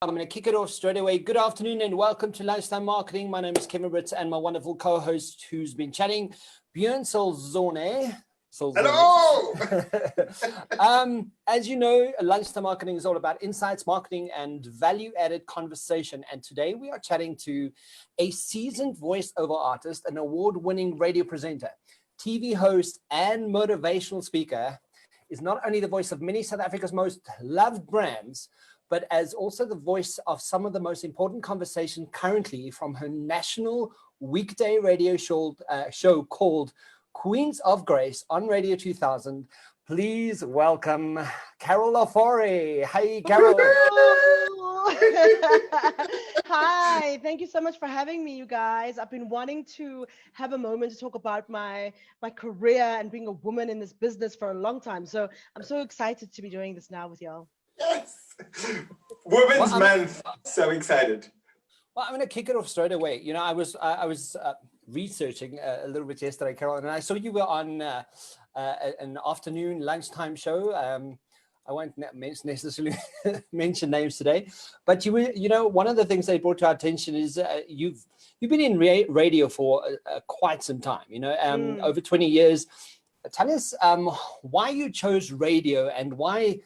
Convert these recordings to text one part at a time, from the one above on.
I'm going to kick it off straight away. Good afternoon and welcome to Lifestyle Marketing. My name is Kevin Ritz and my wonderful co-host who's been chatting, Bjorn Solzone. Hello! As you know, Lifestyle Marketing is all about insights, marketing, and value-added conversation. And today we are chatting to a seasoned voiceover artist, an award-winning radio presenter, TV host, and motivational speaker. Is not only the voice of many South Africa's most loved brands, but as also the voice of some of the most important conversation currently from her national weekday radio show called Queens of Grace on Radio 2000. Please welcome Carol Ofori. Hey, Carol. Hi, thank you so much for having me, you guys. I've been wanting to have a moment to talk about my career and being a woman in this business for a long time. So I'm so excited to be doing this now with y'all. Yes! Women's Month. So excited. Well, I'm going to kick it off straight away. You know, I was researching a little bit yesterday, Carol, and I saw you were on an afternoon lunchtime show. I won't necessarily mention names today, but you were, you know, one of the things they brought to our attention is you've been in radio for quite some time, you know, over 20 years. Tell us why you chose radio and why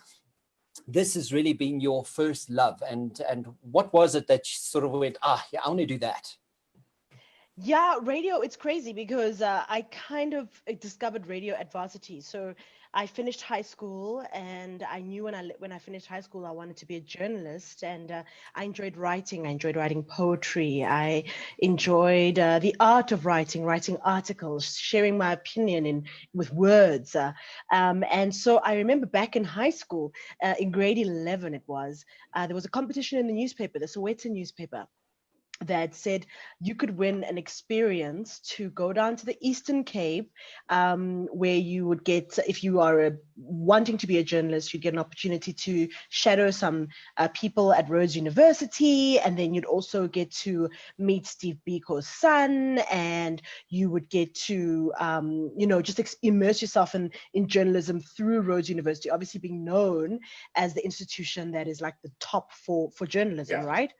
this has really been your first love, and what was it that you sort of went, yeah, I want to do that? Yeah, radio, it's crazy because I kind of discovered radio at varsity. So I finished high school and I knew when I finished high school, I wanted to be a journalist, and I enjoyed writing. I enjoyed writing poetry. I enjoyed the art of writing articles, sharing my opinion with words. And so I remember back in high school, in grade 11 it was, there was a competition in the newspaper, the Sowetan newspaper, that said you could win an experience to go down to the Eastern Cape, where you would get, if you are wanting to be a journalist, you'd get an opportunity to shadow some people at Rhodes University, and then you'd also get to meet Steve Biko's son, and you would get to, just immerse yourself in journalism through Rhodes University, obviously being known as the institution that is like the top for journalism, right?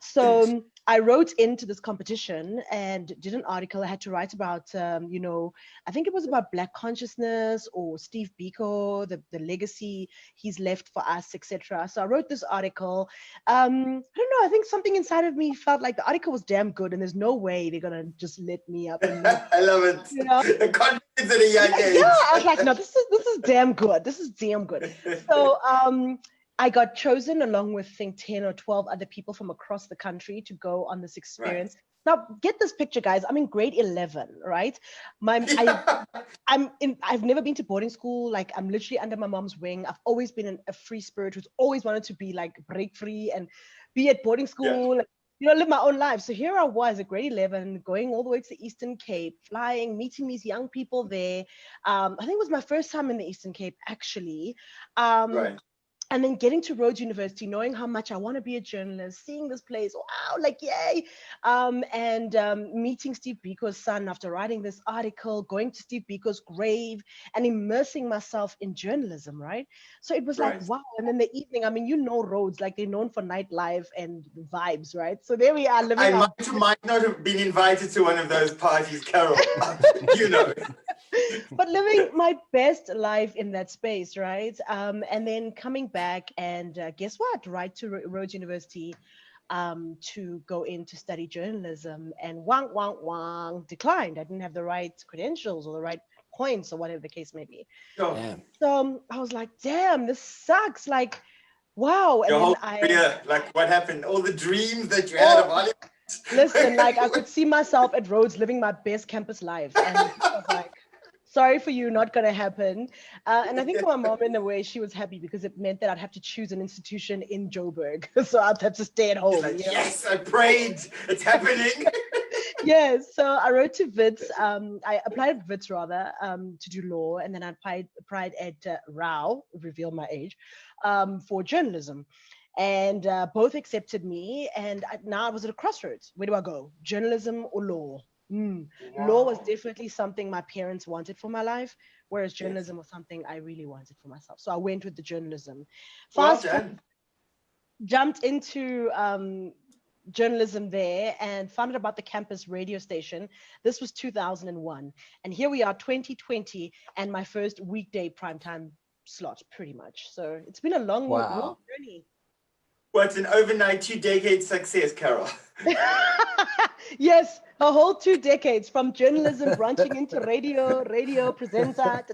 So I wrote into this competition and did an article. I had to write about, I think it was about Black consciousness or Steve Biko, the legacy he's left for us, etc. So I wrote this article. I don't know, I think something inside of me felt like the article was damn good and there's no way they're going to just let me up. I love it. You know? The confidence at a young age. Yeah, I was like, no, this is damn good. This is damn good. So, I got chosen along with, I think, 10 or 12 other people from across the country to go on this experience. Right. Now, get this picture, guys. I'm in grade 11, right? I've never been to boarding school. Like, I'm literally under my mom's wing. I've always been a free spirit who's always wanted to be like break free and be at boarding school. Yeah. Live my own life. So here I was at grade 11, going all the way to the Eastern Cape, flying, meeting these young people there. I think it was my first time in the Eastern Cape, actually. Right. And then getting to Rhodes University, knowing how much I want to be a journalist, seeing this place, wow, like, yay. And meeting Steve Biko's son after writing this article, going to Steve Biko's grave and immersing myself in journalism, right? So it was like, wow. And then the evening, I mean, Rhodes, like they're known for nightlife and vibes, right? So there we are living. I might not have been invited to one of those parties, Carol, But living my best life in that space, right? And then coming back and guess what? Right to Rhodes University to go in to study journalism, and declined. I didn't have the right credentials or the right points or whatever the case may be. Oh. So I was like, damn, this sucks. Like, wow. And your whole career, like what happened? All the dreams that you had of Hollywood. Listen, like I could see myself at Rhodes living my best campus life. And I was like, sorry for you, not going to happen. And I think for my mom, in a way, she was happy because it meant that I'd have to choose an institution in Joburg. So I'd have to stay at home. Like, yes, I prayed. It's happening. Yes. So I wrote to WITS. I applied at WITS rather to do law. And then I applied at RAU, reveal my age, for journalism. And both accepted me. And now I was at a crossroads. Where do I go? Journalism or law? Wow. Law was definitely something my parents wanted for my life, whereas journalism was something I really wanted for myself. So I went with the journalism. jumped into journalism there and found out about the campus radio station. This was 2001. And here we are, 2020, and my first weekday primetime slot, pretty much. So it's been a long Wow. journey. What's an overnight 2-decade success, Carol? Yes, a whole 2 decades from journalism branching into radio presenter.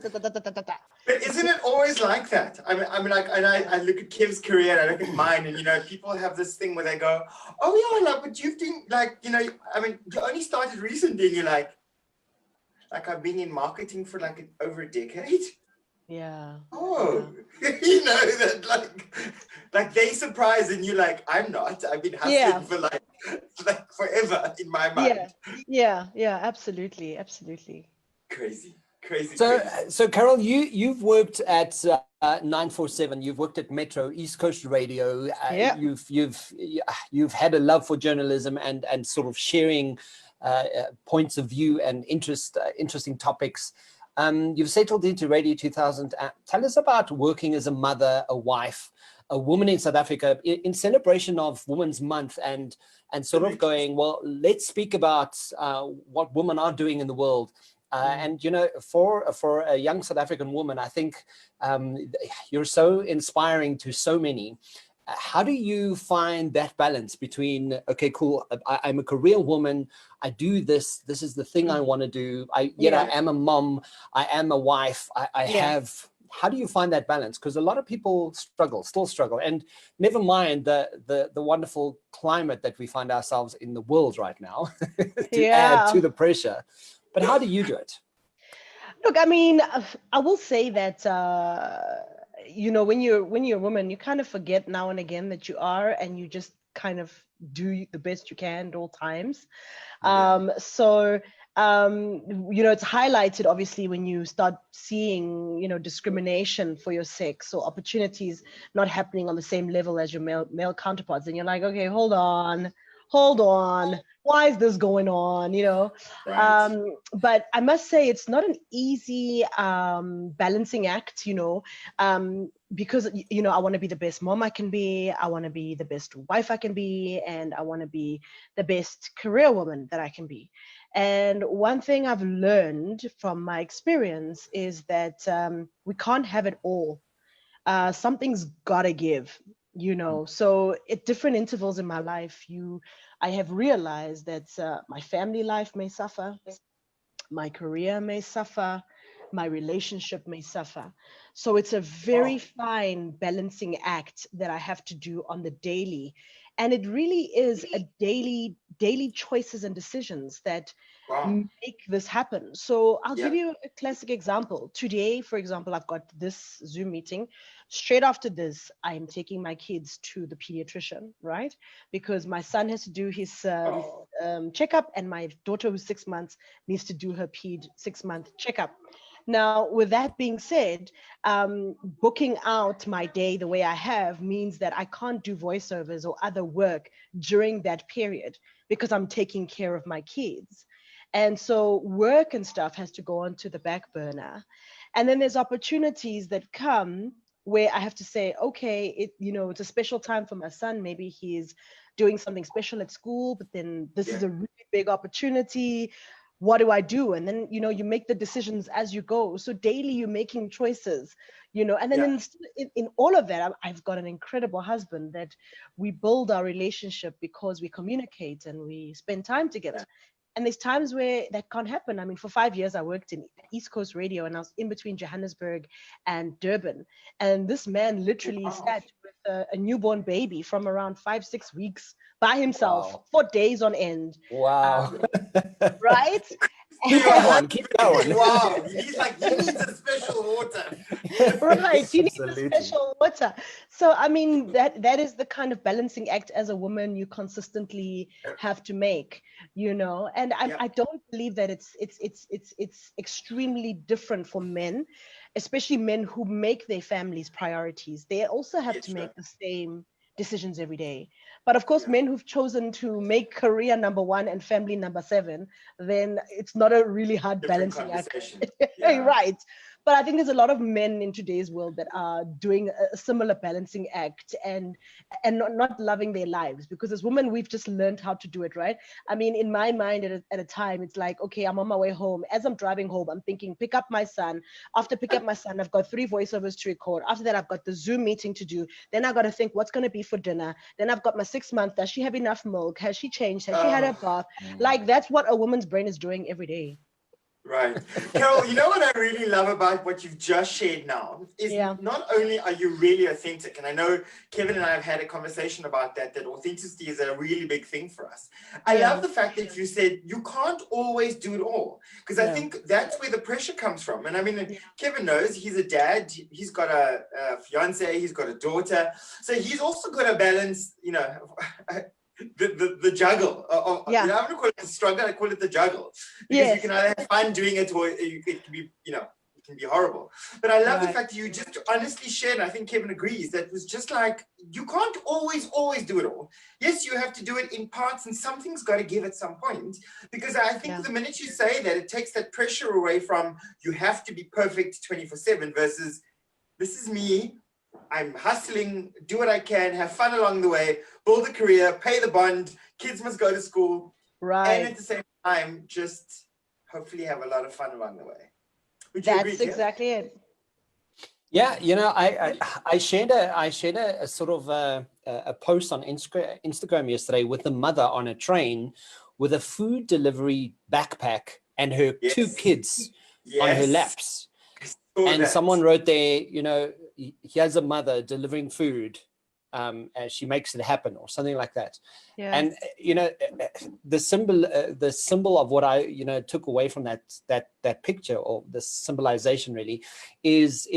But isn't it always like that? I mean, like, and I look at Kim's career and I look at mine, and, you know, people have this thing where they go, oh yeah, like, but you've been, like, you know, I mean, you only started recently, and you're like I've been in marketing for like over a decade. Yeah. Oh, you know, that like they surprised, and you're like, I'm not. I've been hustling for like forever in my mind. Yeah, absolutely. Crazy. So Carol, you've worked at 947. You've worked at Metro, East Coast Radio. You've had a love for journalism and sort of sharing points of view and interesting topics. You've settled into Radio 2000. Tell us about working as a mother, a wife, a woman in South Africa in celebration of Women's Month, and sort of going, well, let's speak about what women are doing in the world. And, you know, for a young South African woman, I think you're so inspiring to so many. How do you find that balance between, okay, cool, I'm a career woman, I do this, this is the thing I want to do, I am a mom, I am a wife, I have, how do you find that balance? Because a lot of people still struggle, and never mind the wonderful climate that we find ourselves in the world right now to add to the pressure. But how do you do it? Look, I mean, I will say that, you know, when you're a woman, you kind of forget now and again that you are, and you just kind of do the best you can at all times. So, you know, it's highlighted obviously when you start seeing, you know, discrimination for your sex or opportunities not happening on the same level as your male counterparts. And you're like, okay, hold on. Why is this going on? You know, but I must say it's not an easy balancing act, you know, because, you know, I want to be the best mom I can be, I want to be the best wife I can be, and I want to be the best career woman that I can be. And one thing I've learned from my experience is that we can't have it all. Something's gotta give, you know. So at different intervals in my life, I have realized that my family life may suffer, my career may suffer, my relationship may suffer. So it's a very fine balancing act that I have to do on the daily. And it really is a daily choices and decisions that make this happen. So I'll give you a classic example. Today, for example, I've got this Zoom meeting. Straight after this, I am taking my kids to the pediatrician, right? Because my son has to do his checkup, and my daughter, who's 6 months, needs to do her ped 6-month checkup. Now, with that being said, booking out my day the way I have means that I can't do voiceovers or other work during that period because I'm taking care of my kids. And so work and stuff has to go onto the back burner. And then there's opportunities that come where I have to say, okay, it's a special time for my son. Maybe he's doing something special at school, but then this is a really big opportunity. What do I do? And then, you make the decisions as you go. So daily you're making choices, and then in all of that, I've got an incredible husband that we build our relationship because we communicate and we spend time together. And there's times where that can't happen. I mean, for 5 years, I worked in East Coast Radio, and I was in between Johannesburg and Durban. And this man literally sat with a newborn baby from around 5-6 weeks by himself for days on end. Wow. Right? Keep going. Wow. He needs a special water. Right. He needs a special water. So, I mean, that is the kind of balancing act as a woman you consistently have to make, and I don't believe that it's extremely different for men, especially men who make their families priorities. They also have to make the same decisions every day. But of course, men who've chosen to make career number 1 and family number 7, then it's not a really hard balancing act. Right. But I think there's a lot of men in today's world that are doing a similar balancing act and not loving their lives, because as women, we've just learned how to do it, right? I mean, in my mind at a time, it's like, okay, I'm on my way home. As I'm driving home, I'm thinking, pick up my son. After pick up my son, I've got 3 voiceovers to record. After that, I've got the Zoom meeting to do. Then I've got to think, what's going to be for dinner? Then I've got my 6 month. Does she have enough milk? Has she changed? Has she had a bath? Like, that's what a woman's brain is doing every day. Right. Carol, you know what I really love about what you've just shared now is not only are you really authentic, and I know Kevin and I have had a conversation about that authenticity is a really big thing for us. I love the fact that you said you can't always do it all, because I think that's where the pressure comes from. And I mean, Kevin knows he's a dad, he's got a fiance, he's got a daughter. So he's also got to balance, you know, the juggle. You know, I'm going to call it the struggle, I call it the juggle. Because you can either have fun doing it or it can be, you know, it can be horrible. But I love the fact that you just honestly shared, and I think Kevin agrees, that it was just like, you can't always do it all. Yes, you have to do it in parts, and something's got to give at some point. Because I think the minute you say that, it takes that pressure away from, you have to be perfect 24/7 versus, this is me. I'm hustling, do what I can, have fun along the way, build a career, pay the bond, kids must go to school. And at the same time, just hopefully have a lot of fun along the way. Would you agree? That's exactly it. Yeah, you know, I shared a sort of a post on Instagram yesterday with a mother on a train with a food delivery backpack and her 2 kids on her laps. And someone wrote there, you know, here's a mother delivering food as she makes it happen, or something like that. And you know, the symbol of what I, you know, took away from that picture, or the symbolization really, is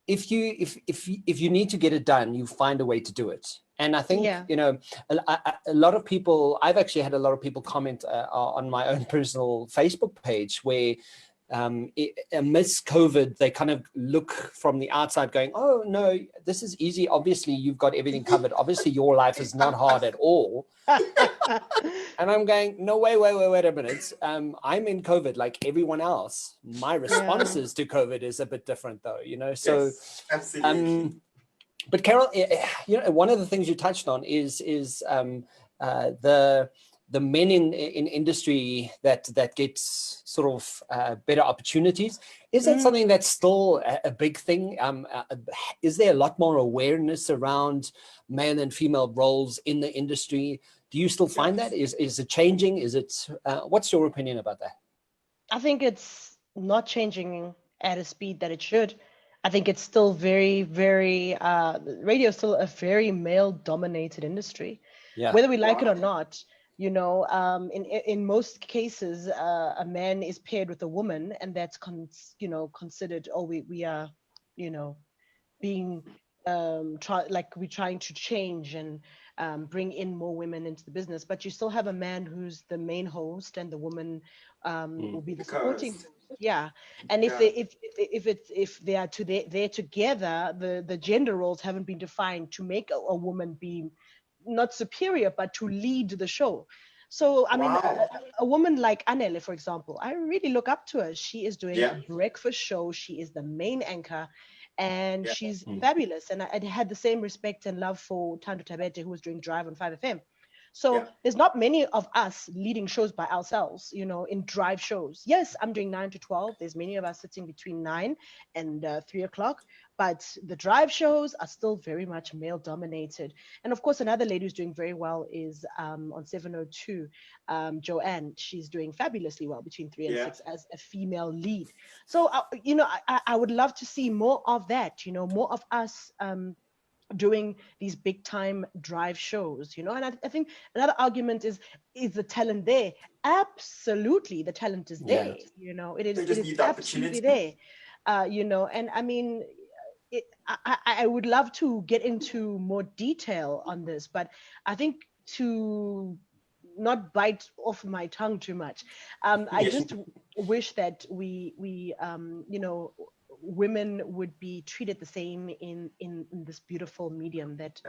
if you need to get it done, you find a way to do it. And I think, you know, a lot of people, I've actually had a lot of people comment on my own personal Facebook page where amidst COVID, they kind of look from the outside going, oh no, this is easy. Obviously you've got everything covered. Obviously your life is not hard at all. And I'm going, no, wait a minute. I'm in COVID like everyone else. My responses to COVID is a bit different though, you know? So, absolutely. But Carol, you know, one of the things you touched on is the men in industry that gets sort of better opportunities. Is that something that's still a big thing? Is there a lot more awareness around male and female roles in the industry? Do you still find that? Is it changing? Is it? What's your opinion about that? I think it's not changing at a speed that it should. I think it's still very, very, radio is still a very male-dominated industry, whether we like it or not. You know, in most cases, a man is paired with a woman, and that's considered, oh, we are, you know, being we're trying to change and bring in more women into the business. But you still have a man who's the main host, and the woman will be the supporting host. And if they are they're together, the gender roles haven't been defined to make a woman be not superior, but to lead the show. So, I mean, a woman like Anele, for example, I really look up to her. She is doing a breakfast show. She is the main anchor, and she's fabulous. And I had the same respect and love for Tando Tabete, who was doing Drive on 5FM. So there's not many of us leading shows by ourselves, you know, in drive shows. Yes, I'm doing 9 to 12. There's many of us sitting between 9 and 3 o'clock. But the drive shows are still very much male dominated. And of course, another lady who's doing very well is on 702, Joanne. She's doing fabulously well between 3 and 6 as a female lead. So, you know, I would love to see more of that, you know, more of us doing these big time drive shows, you know. And I think another argument is the talent there? Absolutely, the talent is there. You know, it is absolutely there. You know, and I mean, I would love to get into more detail on this, but I think to not bite off my tongue too much, I just wish that we you know, women would be treated the same in this beautiful medium that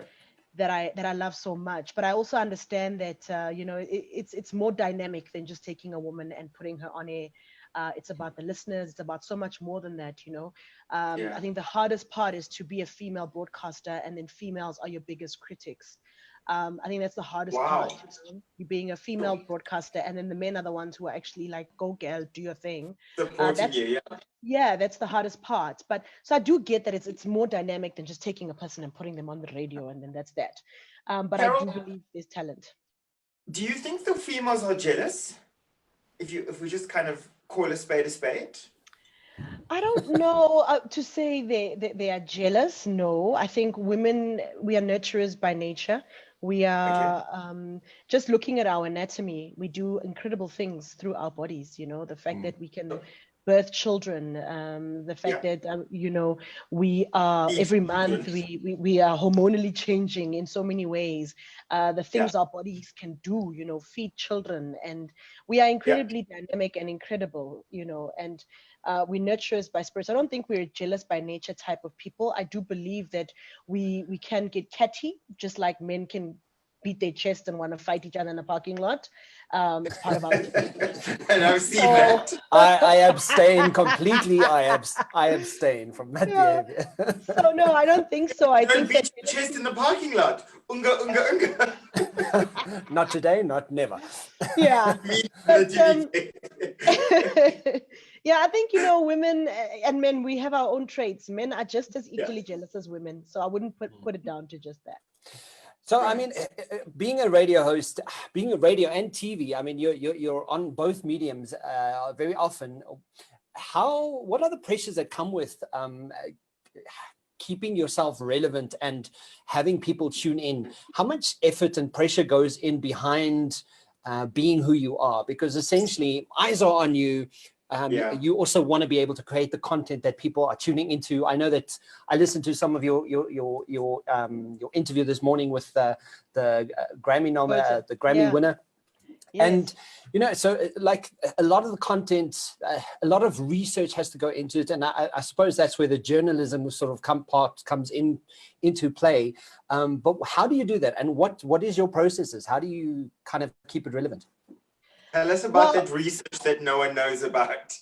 I love so much. But I also understand that you know, it's more dynamic than just taking a woman and putting her on a It's about the listeners. It's about so much more than that, you know. Yeah. I think the hardest part is to be a female broadcaster, and then females are your biggest critics. I think that's the hardest part, Wow. you know, you being a female broadcaster, and then the men are the ones who are actually like, go girl, do your thing. Supporting That's, you, yeah. yeah, that's the hardest part. But so I do get that it's more dynamic than just taking a person and putting them on the radio, and then that's that. But I do Carol, believe there's talent. do you think the females are jealous? If we just kind of call a spade a spade? I don't know to say they are jealous. No, I think women, we are nurturers by nature. We Okay. are just looking at our anatomy. We do incredible things through our bodies. You know, the fact that we can birth children, the fact Yeah. that you know, we are Eat every month children. we are hormonally changing in so many ways. The Yeah. things our bodies can do, you know, feed children, and we are Yeah. incredibly dynamic and incredible, you know, and we nurturers by spirit. So I don't think we're jealous by nature type of people. I do believe that we can get catty, just like men can beat their chest and want to fight each other in a parking lot. It's part of our nature. And I've seen So, that. I abstain completely. I abstain from that yeah. behavior. So no, I don't think so. I Don't think that beat your chest in the parking lot. Unga, unga, unga. Not today, not never. yeah. Me, But the yeah, I think, you know, women and men, we have our own traits. Men are just as Yeah. equally jealous as women. So I wouldn't put it down to just that. So, I mean, being a radio host, being a radio and TV, I mean, you're on both mediums very often. What are the pressures that come with keeping yourself relevant and having people tune in? How much effort and pressure goes in behind being who you are? Because essentially, eyes are on you. You also want to be able to create the content that people are tuning into. I know that I listened to some of your interview this morning with the Grammy the Grammy winner. Yes. And, you know, so like a lot of the content, a lot of research has to go into it. And I suppose that's where the journalism sort of comes into play. But how do you do that? And what is your processes? How do you kind of keep it relevant? Tell us about that research that no one knows about.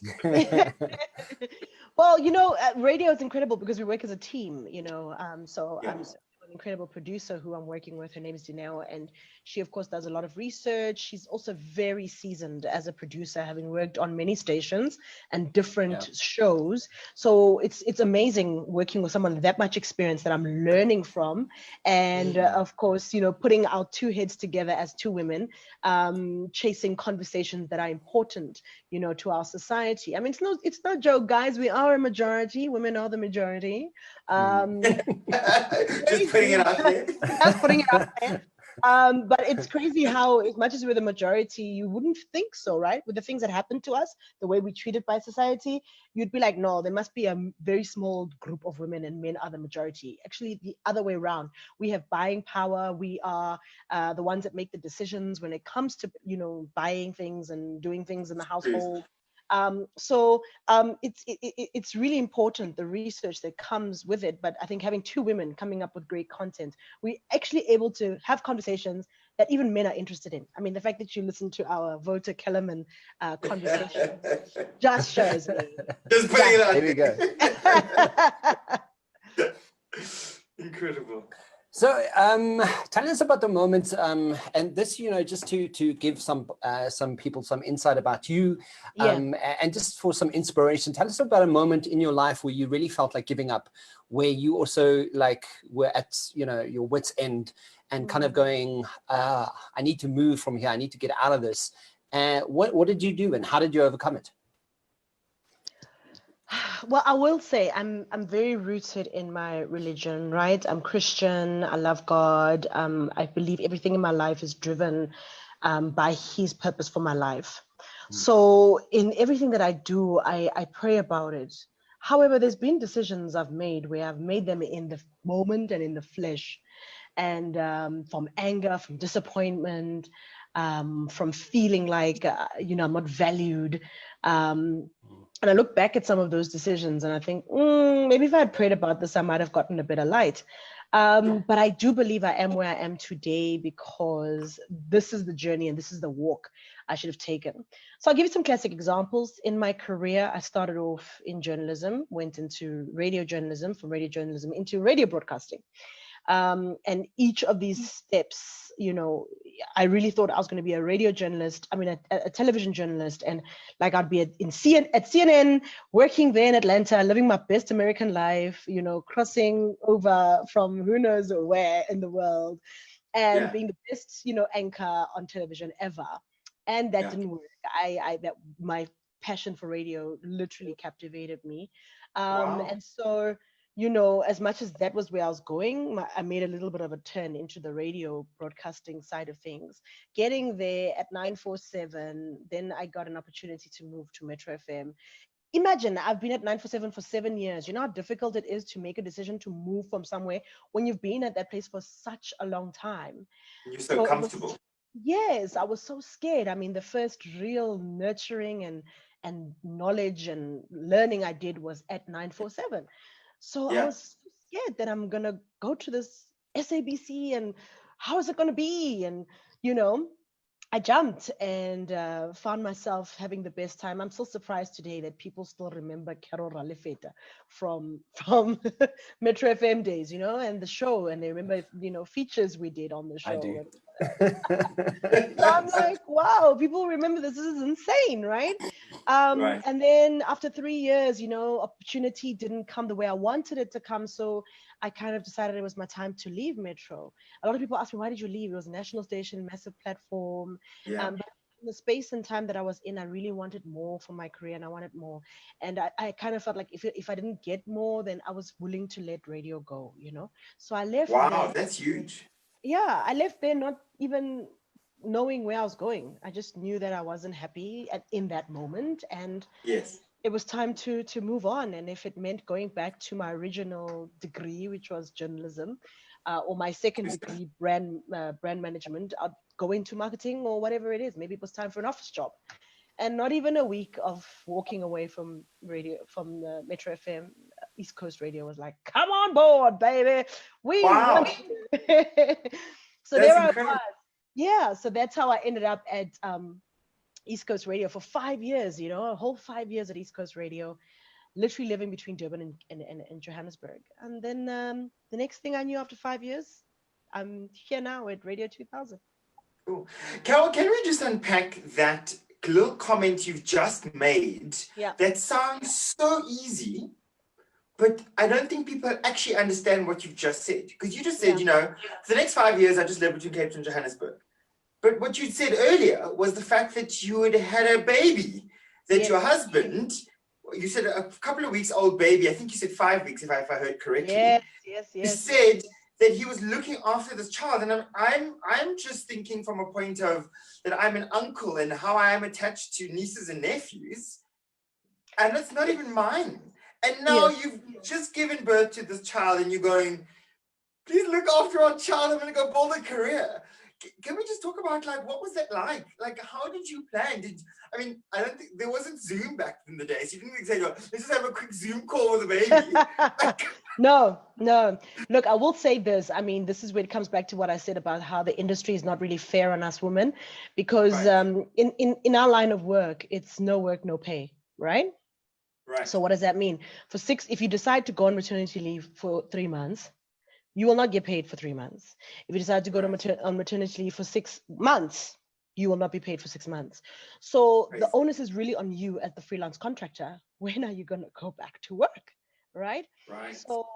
Well, you know, radio is incredible because we work as a team, you know. So I'm an incredible producer who I'm working with. Her name is Dineo, and she, of course, does a lot of research. She's also very seasoned as a producer, having worked on many stations and different shows. So it's amazing working with someone with that much experience that I'm learning from. And of course, you know, putting our two heads together as two women, chasing conversations that are important, you know, to our society. I mean, it's no joke, guys. We are a majority. Women are the majority. Just putting it out there. Just putting it out there. But it's crazy how, as much as we're the majority, you wouldn't think so, right? With the things that happen to us, the way we're treated by society, you'd be like, no, there must be a very small group of women and men are the majority. Actually, the other way around. We have buying power. We are the ones that make the decisions when it comes to, you know, buying things and doing things in the household. It's really important, the research that comes with it. But I think having two women coming up with great content, we're actually able to have conversations that even men are interested in. I mean, the fact that you listen to our Voter Kellerman conversation just shows me. Just putting it out there. Incredible. So tell us about the moment, and this, you know, just to give some people some insight about you, and just for some inspiration, tell us about a moment in your life where you really felt like giving up, where you also like were at, you know, your wit's end and kind of going, I need to move from here. I need to get out of this. What did you do and how did you overcome it? Well, I will say I'm very rooted in my religion, right? I'm Christian. I love God. I believe everything in my life is driven by His purpose for my life. So in everything that I do, I pray about it. However, there's been decisions I've made where I've made them in the moment and in the flesh, and from anger, from disappointment, from feeling like you know, I'm not valued. And I look back at some of those decisions and I think, maybe if I had prayed about this, I might have gotten a better light. But I do believe I am where I am today because this is the journey and this is the walk I should have taken. So I'll give you some classic examples. In my career, I started off in journalism, went into radio journalism, from radio journalism into radio broadcasting. And each of these steps, you know, I really thought I was going to be a radio journalist, I mean, a television journalist, and like I'd be at CNN, working there in Atlanta, living my best American life, you know, crossing over from who knows where in the world, and being the best, you know, anchor on television ever. And that didn't work. That my passion for radio literally captivated me. And so, you know, as much as that was where I was going, I made a little bit of a turn into the radio broadcasting side of things. Getting there at 947, then I got an opportunity to move to Metro FM. Imagine, I've been at 947 for 7 years. You know how difficult it is to make a decision to move from somewhere when you've been at that place for such a long time. You're so comfortable. Yes, I was so scared. I mean, the first real nurturing and knowledge and learning I did was at 947. So I was so scared that I'm gonna go to this SABC and how is it gonna be? And you know, I jumped and found myself having the best time. I'm still surprised today that people still remember Carol Ralefeta from Metro FM days, you know, and the show, and they remember, you know, features we did on the show. I do. So I'm like, wow, people remember this. This is insane, right? And then after 3 years, you know, opportunity didn't come the way I wanted it to come. So I kind of decided it was my time to leave Metro. A lot of people ask me, why did you leave? It was a national station, massive platform. But in the space and time that I was in, I really wanted more for my career and I wanted more. And I kind of felt like if I didn't get more, then I was willing to let radio go, you know? So I left. Wow, that's huge. Yeah, I left there not even knowing where I was going. I just knew that I wasn't happy in that moment. And it was time to move on. And if it meant going back to my original degree, which was journalism, or my second degree, brand management, I'd go into marketing or whatever it is. Maybe it was time for an office job. And not even a week of walking away from radio, from the Metro FM, East Coast Radio was like, come on board, baby. We want you. So that's there incredible. I was. Yeah, so that's how I ended up at East Coast Radio for 5 years, you know, a whole 5 years at East Coast Radio, literally living between Durban and Johannesburg. And then the next thing I knew after 5 years, I'm here now at Radio 2000. Cool. Carol, can we just unpack that little comment you've just made? That sounds so easy, but I don't think people actually understand what you've just said. Because you just said, you know, for the next 5 years, I just lived between Cape Town and Johannesburg. But what you said earlier was the fact that you had had a baby, that your husband, you said a couple of weeks old baby, I think you said 5 weeks, if I heard correctly. Yes. You said that he was looking after this child. And I'm just thinking from a point of that I'm an uncle and how I am attached to nieces and nephews. And it's not even mine. And now you've just given birth to this child and you're going, please look after our child. I'm going to go build a career. Can we just talk about, like, what was that like? Like, how did you plan? I don't think there wasn't Zoom back in the days. You didn't say, let's just have a quick Zoom call with a baby. No. Look, I will say this. I mean, this is where it comes back to what I said about how the industry is not really fair on us women, because in our line of work, it's no work, no pay, right? Right. So what does that mean? If you decide to go on maternity leave for 3 months, you will not get paid for 3 months. If you decide to go on maternity leave for 6 months, you will not be paid for 6 months. So the onus is really on you as the freelance contractor. When are you going to go back to work, right? So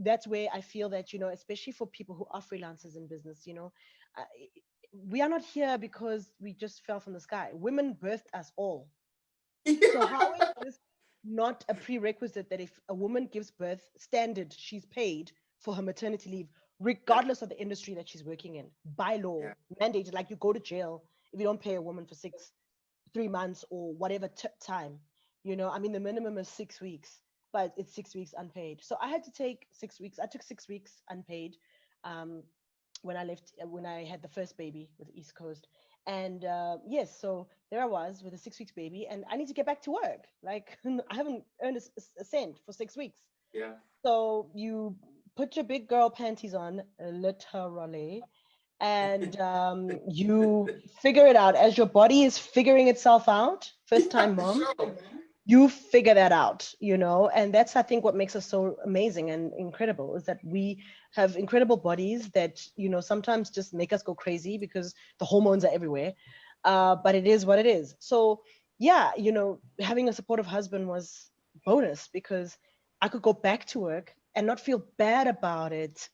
that's where I feel that, you know, especially for people who are freelancers in business, you know, we are not here because we just fell from the sky. Women birthed us all. So how is this not a prerequisite that if a woman gives birth, standard, she's paid for her maternity leave, regardless of the industry that she's working in, by law, mandated, like you go to jail if you don't pay a woman for 3 months or whatever time, you know, I mean, the minimum is 6 weeks, but it's 6 weeks unpaid. So I had to take 6 weeks. I took 6 weeks unpaid when I had the first baby with East Coast. And yes, so there I was with a 6 weeks baby, and I need to get back to work. Like, I haven't earned a cent for 6 weeks. Yeah. So you put your big girl panties on, literally, and you figure it out as your body is figuring itself out. First time Yeah, mom, sure. you figure that out, and that's, I think, what makes us so amazing and incredible is that we have incredible bodies that, sometimes just make us go crazy because the hormones are everywhere. But it is what it is. So yeah, having a supportive husband was bonus because I could go back to work and not feel bad about it,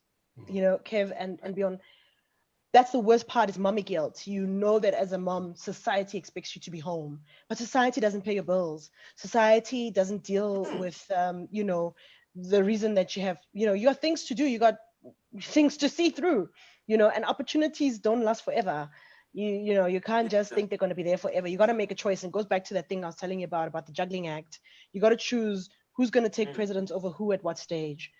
Kev and Bjorn. That's the worst part is mommy guilt. You know that as a mom, society expects you to be home, but society doesn't pay your bills. Society doesn't deal with, the reason that you have, you got things to do. You got things to see through, and opportunities don't last forever. You can't just think they're going to be there forever. You got to make a choice. And it goes back to that thing I was telling you about the juggling act. You got to choose who's going to take precedence over who at what stage,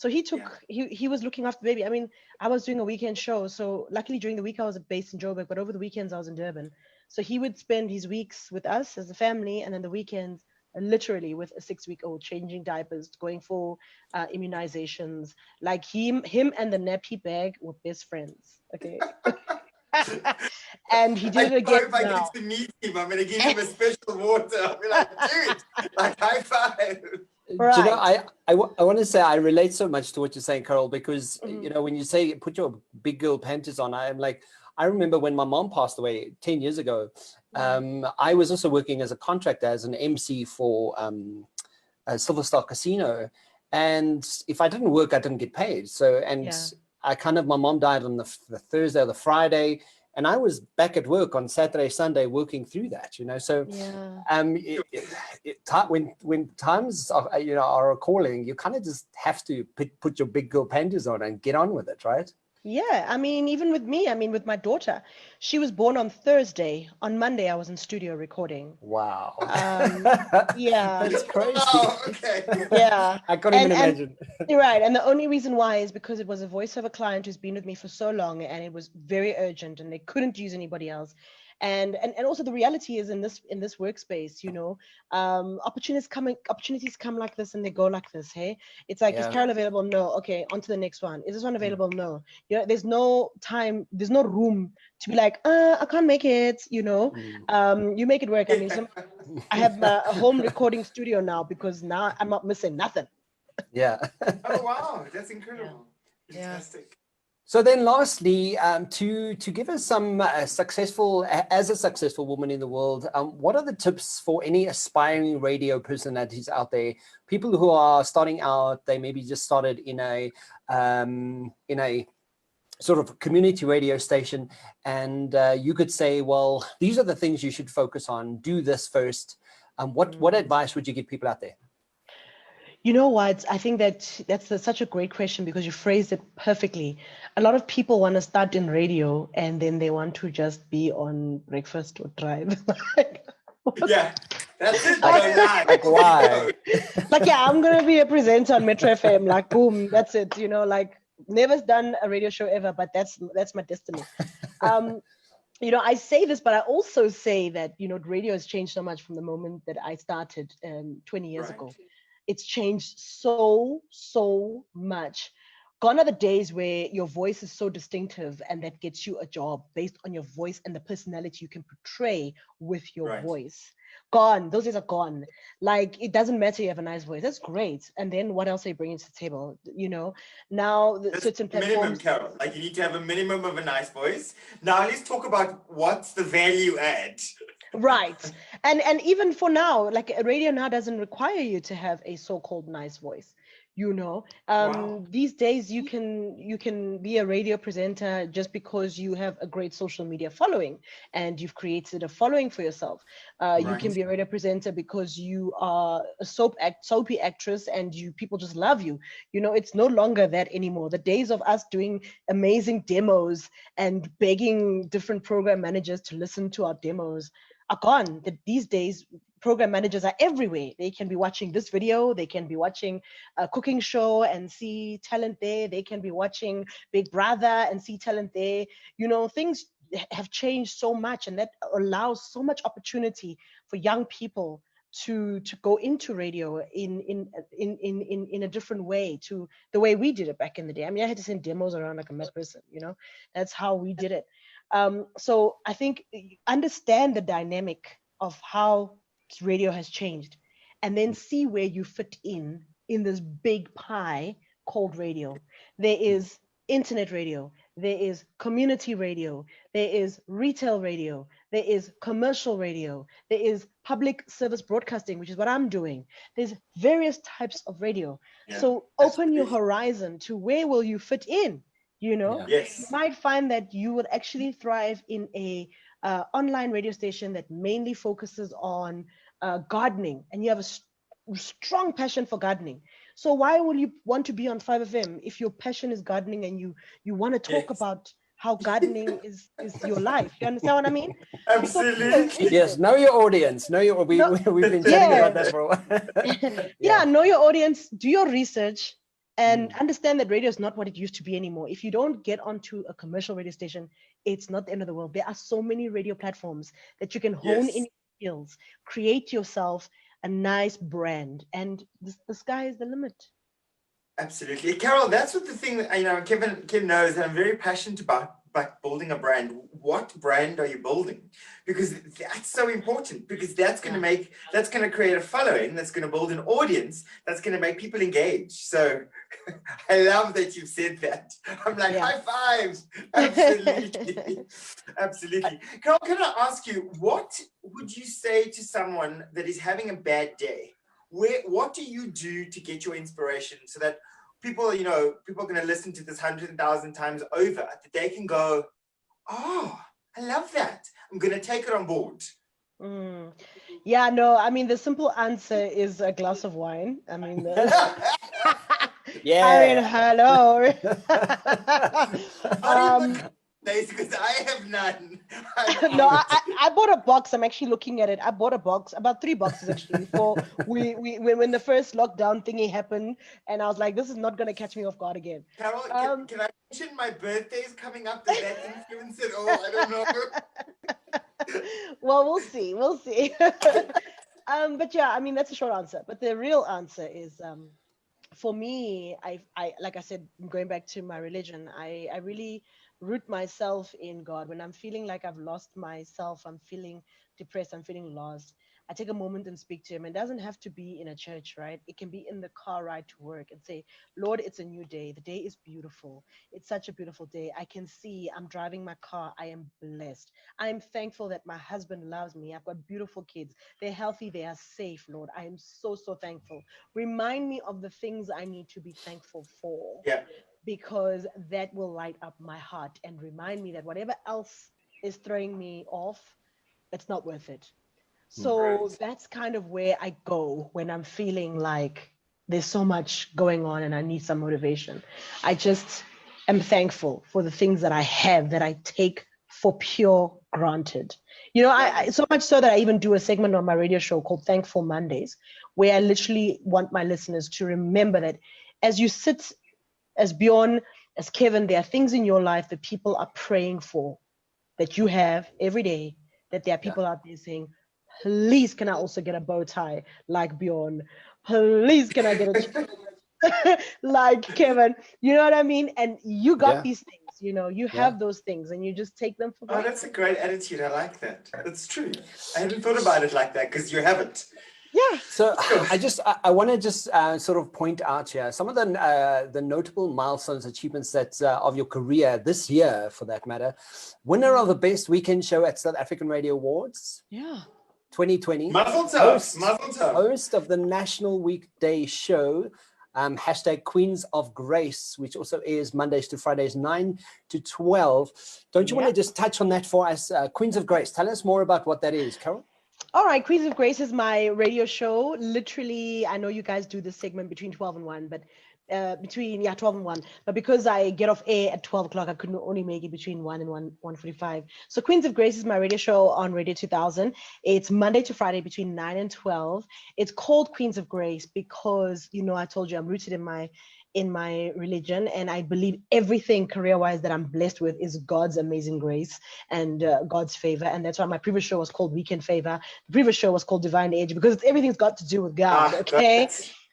So he was looking after the baby. I mean, I was doing a weekend show. So luckily during the week I was based in Joburg, but over the weekends I was in Durban. So he would spend his weeks with us as a family, and then the weekends literally with a 6-week-old, changing diapers, going for immunizations. Like him and the nappy bag were best friends. Okay. And he I did it know again if I now. get to meet him, I'm going to give him a special water. I'll be like, dude, like high five. Do you know, Right. I want to say I relate so much to what you're saying, Carol, because, Mhm. when you say put your big girl panties on, I'm like, I remember when my mom passed away 10 years ago, Yeah. I was also working as a contractor, as an MC for a Silver Star Casino. And if I didn't work, I didn't get paid. So, and Yeah. my mom died on the Thursday or the Friday, and I was back at work on Saturday, Sunday, working through that, So Yeah. when times are, are calling, you kind of just have to put your big girl panties on and get on with it, right? Yeah, I mean, even with me, I mean, with my daughter, she was born on Thursday. On Monday, I was in studio recording. Wow. Um, yeah, That's crazy. Wow, okay. yeah, I can't even and imagine. you're right. And the only reason why is because it was a voiceover client who's been with me for so long, and it was very urgent, and they couldn't use anybody else. And also the reality is in this workspace, opportunities come like this and they go like this. Hey, it's like, is Yeah. Carol available? No. Okay, on to the next one. Is this one available? No. There's no time, there's no room to be like, I can't make it. You make it work. I mean, I have a home recording studio now because now I'm not missing nothing. Yeah. Oh, wow. That's Yeah. incredible. Yeah. Fantastic. So then, lastly, to give us some as a successful woman in the world, what are the tips for any aspiring radio personalities out there? People who are starting out, they maybe just started in a sort of community radio station, and you could say, well, these are the things you should focus on. Do this first. What advice would you give people out there? You know what? I think that's such a great question because you phrased it perfectly. A lot of people want to start in radio and then they want to just be on breakfast or drive. Yeah, that's it. Like, Don't lie. like Off you why? go. Like, yeah, I'm gonna be a presenter on Metro FM. Like, boom, that's it. Like never done a radio show ever, but that's my destiny. Um, I say this, but I also say that, radio has changed so much from the moment that I started 20 years Right. ago. It's changed so much. Gone are the days where your voice is so distinctive and that gets you a job based on your voice and the personality you can portray with your Right. voice. Gone. Those days are gone. Like, it doesn't matter you have a nice voice. That's great. And then what else are you bringing to the table? Now That's certain minimum, platforms. Carol. Like you need to have a minimum of a nice voice. Now let's talk about what's the value add. Right. And even for now, like a radio now doesn't require you to have a so-called nice voice. Wow. These days you can be a radio presenter just because you have a great social media following and you've created a following for yourself. You can Right. be a radio presenter because you are a soapy actress and people just love you. It's no longer that anymore. The days of us doing amazing demos and begging different program managers to listen to our demos are gone. These days, program managers are everywhere. They can be watching this video, they can be watching a cooking show and see talent there, they can be watching Big Brother and see talent there. Things have changed so much, and that allows so much opportunity for young people to go into radio in a different way to the way we did it back in the day. I mean, I had to send demos around like a mad person, you know. That's how we did it. So I think understand the dynamic of how radio has changed, and then see where you fit in this big pie called radio. There is internet radio, there is community radio, there is retail radio, there is commercial radio, there is public service broadcasting, which is what I'm doing. There's various types of radio. Yeah, So open your horizon to where will you fit in, you know. Yeah. You might find that you would actually thrive in a online radio station that mainly focuses on gardening, and you have a strong passion for gardening. So why will you want to be on 5FM if your passion is gardening and you want to talk about how gardening is your life? You understand what I mean? Absolutely. Yes, know your audience. We've been chatting about that for a while. Yeah, know your audience, do your research, and understand that radio is not what it used to be anymore. If you don't get onto a commercial radio station, it's not the end of the world. There are so many radio platforms that you can hone in your skills, create yourself a nice brand, and the sky is the limit. Absolutely. Carol, that's what the thing that, you know, Kim knows that I'm very passionate about building a brand. What brand are you building? Because that's so important, because that's going to create a following, that's going to build an audience, that's going to make people engage. So I love that you've said that. I'm like, high fives. Absolutely. Absolutely. Carol, can I ask you, what would you say to someone that is having a bad day? What do you do to get your inspiration so that people, you know, people are going to listen to this 100,000 times over, that they can go, oh, I love that. I'm going to take it on board. Yeah, no, I mean, the simple answer is a glass of wine. I mean, yeah. I mean, hello. Because I have none. No, I bought a box. I'm actually looking at it. I bought a box, about 3 boxes actually, before when the first lockdown thingy happened, and I was like, this is not going to catch me off guard again. Carol, can I mention my birthday is coming up? Does that influence it all? I don't know. Well, we'll see. But yeah, I mean, that's a short answer. But the real answer is, for me, I like I said, going back to my religion, I really root myself in God. When I'm feeling like I've lost myself, I'm feeling depressed, I'm feeling lost, I take a moment and speak to him. It doesn't have to be in a church, right? It can be in the car ride to work, and say, Lord, it's a new day. The day is beautiful. It's such a beautiful day. I can see, I'm driving my car. I am blessed. I am thankful that my husband loves me. I've got beautiful kids. They're healthy. They are safe, Lord. I am so, so thankful. Remind me of the things I need to be thankful for. Yeah. Because that will light up my heart and remind me that whatever else is throwing me off, it's not worth it. So that's kind of where I go when I'm feeling like there's so much going on and I need some motivation. I just am thankful for the things that I have that I take for pure granted. You know, I so much so that I even do a segment on my radio show called Thankful Mondays, where I literally want my listeners to remember that as you sit, as Bjorn, as Kevin, there are things in your life that people are praying for, that you have every day, that there are people out there saying, please, can I also get a bow tie like Bjorn? Please, can I get a like Kevin? You know what I mean? And you got these things, you know, you have those things and you just take them for granted. Oh, that's a great attitude. I like that. That's true. I hadn't thought about it like that because you haven't. Yeah. So I want to just sort of point out here some of the notable milestones, achievements that of your career this year, for that matter. Winner of the Best Weekend Show at South African Radio Awards. Yeah. 2020. Mazel tov. Host of the National Weekday Show, hashtag Queens of Grace, which also airs Mondays to Fridays, 9 to 12. Don't you want to just touch on that for us? Queens of Grace. Tell us more about what that is, Carol. All right, Queens of Grace is my radio show. Literally, I know you guys do this segment between 12 and 1, but between 12 and 1. But because I get off air at 12 o'clock, I couldn't only make it between 1 and 1:45. So Queens of Grace is my radio show on Radio 2000. It's Monday to Friday between 9 and 12. It's called Queens of Grace because, you know, I told you I'm rooted in my in my religion, and I believe everything career-wise that I'm blessed with is God's amazing grace and God's favor. And that's why my previous show was called Weekend Favor. The previous show was called Divine Age, because everything's got to do with God. Okay,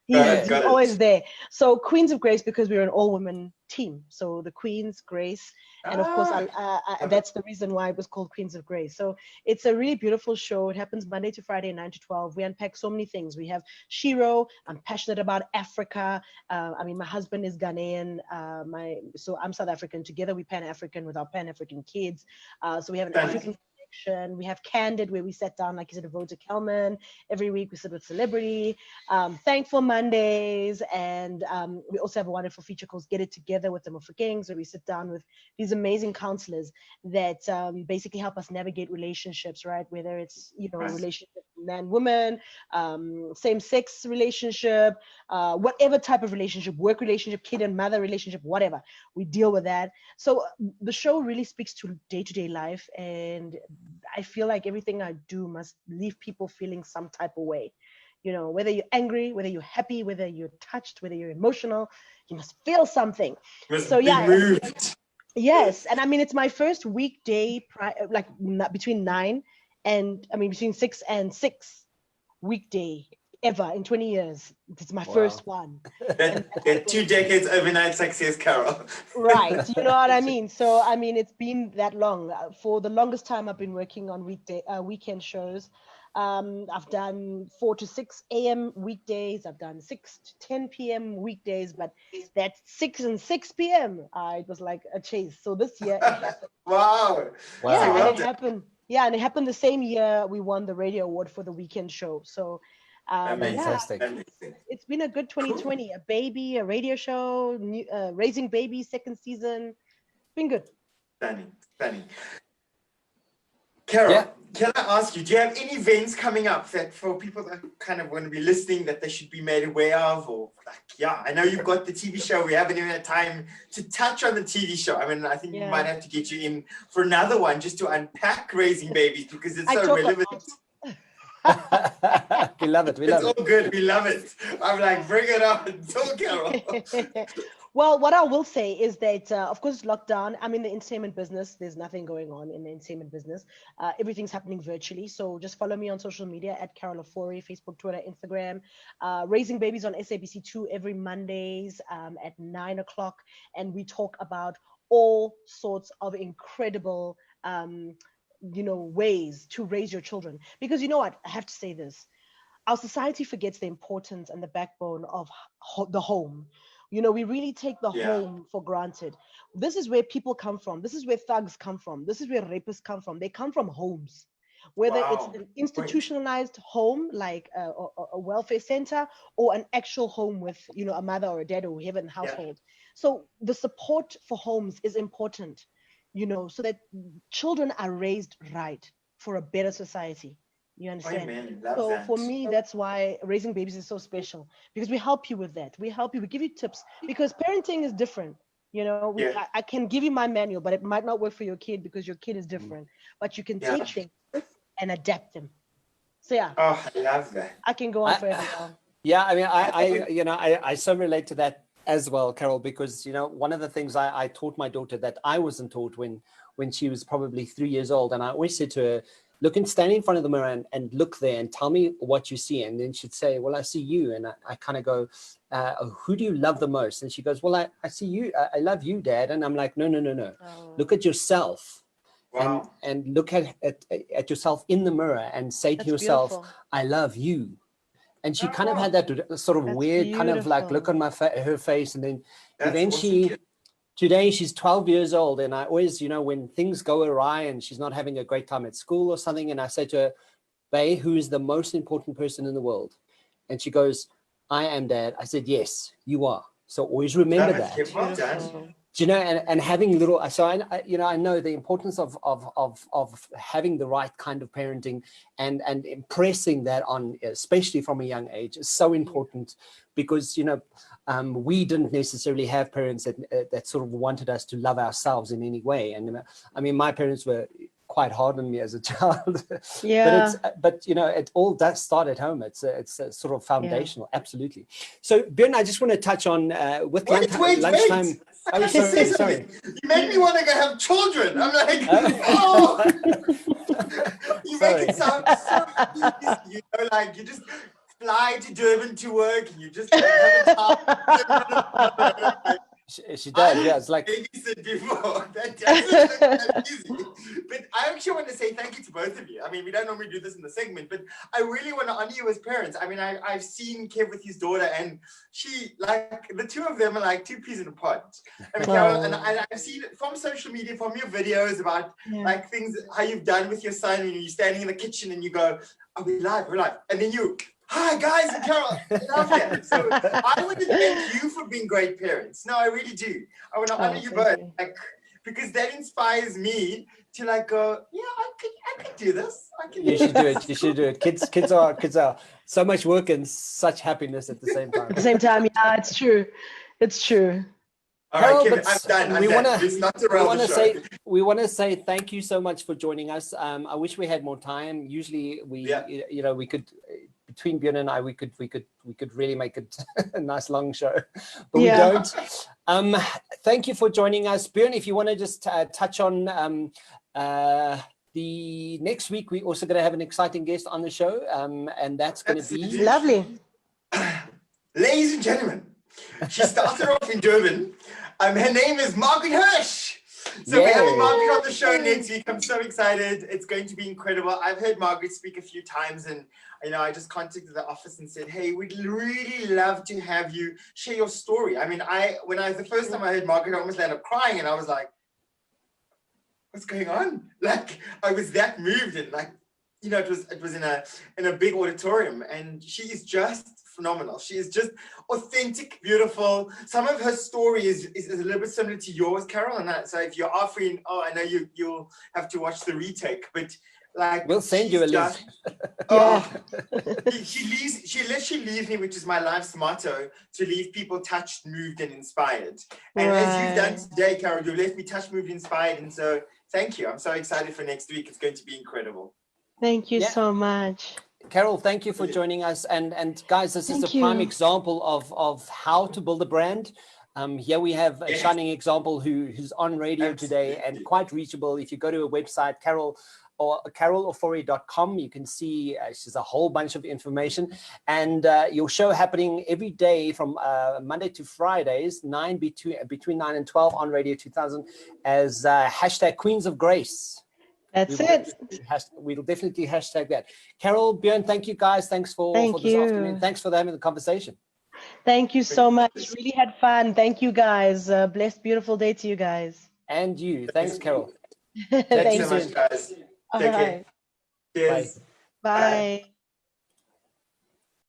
he's always there. So Queens of Grace, because we're an all-women team. So the Queens, Grace, and of course, that's the reason why it was called Queens of Grace. So it's a really beautiful show. It happens Monday to Friday, 9 to 12. We unpack so many things. We have Shiro. I'm passionate about Africa. I mean, my husband is Ghanaian. So I'm South African. Together, we Pan-African with our Pan-African kids. So we have an African connection. We have Candid, where we sit down, like you said, Vote to Kelman. Every week we sit with celebrity. Thankful Mondays. And we also have a wonderful feature called Get It Together with the Mofokeng, where we sit down with these amazing counselors that basically help us navigate relationships, right? Whether it's, relationship man-woman, same-sex relationship, whatever type of relationship, work relationship, kid and mother relationship, whatever, we deal with that. So the show really speaks to day-to-day life, and I feel like everything I do must leave people feeling some type of way. Whether you're angry, whether you're happy, whether you're touched, whether you're emotional, you must feel something. So yeah, moved. Yes, and I mean, it's my first weekday, between 6 and 6 weekday ever in 20 years. It's my first one. That 2 decades overnight success, Carol. Right, you know what I mean? So, I mean, it's been that long. For the longest time, I've been working on weekend shows. I've done 4 to 6 a.m. weekdays. I've done 6 to 10 p.m. weekdays, but that 6 and 6 p.m. It was like a chase. So this year it happened. Wow. Yeah, and it happened. Yeah, and it happened the same year we won the radio award for the weekend show. So fantastic. It's been a good 2020. Cool. A baby, a radio show, Raising Babies, second season. It's been good. Stunning. Carol, can I ask you, do you have any events coming up that for people that kind of want to be listening that they should be made aware of? Or I know you've got the TV show. We haven't even had time to touch on the TV show. I mean, I think we might have to get you in for another one just to unpack Raising Babies, because it's so relevant. We love it. It's all good. We love it. I'm like, bring it on. Talk, Carol. Well, what I will say is that, of course, lockdown. I'm in the entertainment business. There's nothing going on in the entertainment business. Everything's happening virtually. So just follow me on social media at Carol Ofori, Facebook, Twitter, Instagram. Raising Babies on SABC2 every Mondays at 9 o'clock. And we talk about all sorts of incredible ways to raise your children. Because you know what? I have to say this. Our society forgets the importance and the backbone of the home. We really take the home for granted. This is where people come from. This is where thugs come from. This is where rapists come from. They come from homes. Whether it's an institutionalized home, like a welfare center, or an actual home with, a mother or a dad or whoever in the household. So the support for homes is important, so that children are raised right for a better society. You understand? So for me, that's why Raising Babies is so special, because we help you with that. We help you. We give you tips, because parenting is different. I can give you my manual, but it might not work for your kid because your kid is different. But you can take things and adapt them. So yeah. Oh, I love that. I can go on forever. Yeah, I mean, I so relate to that as well, Carol, because one of the things I taught my daughter that I wasn't taught when she was probably 3 years old, and I always said to her, look and stand in front of the mirror and look there and tell me what you see. And then she'd say, well, I see you. And I kind of go, who do you love the most? And she goes, well, I see you. I love you, Dad. And I'm like, no. Oh. Look at yourself. Wow. And look at yourself in the mirror and say to yourself, beautiful. I love you. And she kind of had that sort of weird kind of like look on her face. And then today she's 12 years old, and I always, when things go awry and she's not having a great time at school or something, and I say to her, Bae, who is the most important person in the world? And she goes, I am, Dad. I said, yes, you are. So always remember that. And having little, so I know the importance of having the right kind of parenting and impressing that on, especially from a young age, is so important, because we didn't necessarily have parents that sort of wanted us to love ourselves in any way. And I mean, my parents were quite hard on me as a child. Yeah. But you know, it all does start at home. It's a sort of foundational, absolutely. So Bjorn, I just want to touch on with lunchtime. Oh, sorry. You make me want to go have children. I'm like, oh, you make it sound so easy. You know, like you just fly to Durban to work and you just like have a child. She does, yeah. It's like babysit before. That doesn't look that easy. But I actually want to say thank you to both of you. I mean, we don't normally do this in the segment, but I really want to honor you as parents. I mean, I've seen Kev with his daughter, and she, like, the two of them are like two peas in a pod. I mean, Carol, and I've seen it from social media, from your videos about like things, how you've done with your son, and you're standing in the kitchen and you go, "Are we live? We're live." And then you, "Hi guys," and Carol, I love that. So I want to thank you for being great parents. No, I really do. I want to honor you both, like, because that inspires me to like go, yeah, I could do this. I can. You should do it. You should do it. Kids are so much work and such happiness at the same time. At the same time, yeah, it's true. It's true. All right, Kevin, I'm done. We want to say thank you so much for joining us. I wish we had more time. Usually you know, we could, between Bjorn and I, we could really make it a nice long show, but we don't. Thank you for joining us, Bjorn. If you want to just touch on the next week, we're also going to have an exciting guest on the show, and that's going to be lovely. Ladies and gentlemen, she started off in Durban. Her name is Margaret Hirsch. So we're having Margaret on the show next week. I'm so excited. It's going to be incredible. I've heard Margaret speak a few times, and you know, I just contacted the office and said, "Hey, we'd really love to have you share your story." I mean, the first time I heard Margaret, I almost ended up crying, and I was like, "What's going on?" Like, I was that moved, and like, you know, it was in a big auditorium, and she is just phenomenal. She is just authentic, beautiful. Some of her story is a little bit similar to yours, Carol, and that. So if you're offering, I know you'll have to watch the retake, but like, we'll send you a link. She literally leaves me, which is my life's motto, to leave people touched, moved, and inspired. And as you've done today, Carol, you left me touched, moved, inspired, and so thank you. I'm so excited for next week. It's going to be incredible. Thank you so much. Carol, thank you for joining us. And guys, this is a prime example of how to build a brand. Here we have a shining example who's on radio today and quite reachable. If you go to a website, carolofori.com, you can see she's a whole bunch of information, and your show happening every day from Monday to Fridays, between 9 and 12 on Radio 2000 as hashtag Queens of Grace. That's it. We'll definitely hashtag that. Carol, Bjorn, thank you guys. Thanks for this afternoon. Thanks for having the conversation. Thank you so much. Really had fun. Thank you guys. Blessed, beautiful day to you guys. And you. Thanks, Carol. Thanks so much, guys. All right. Cheers. Bye.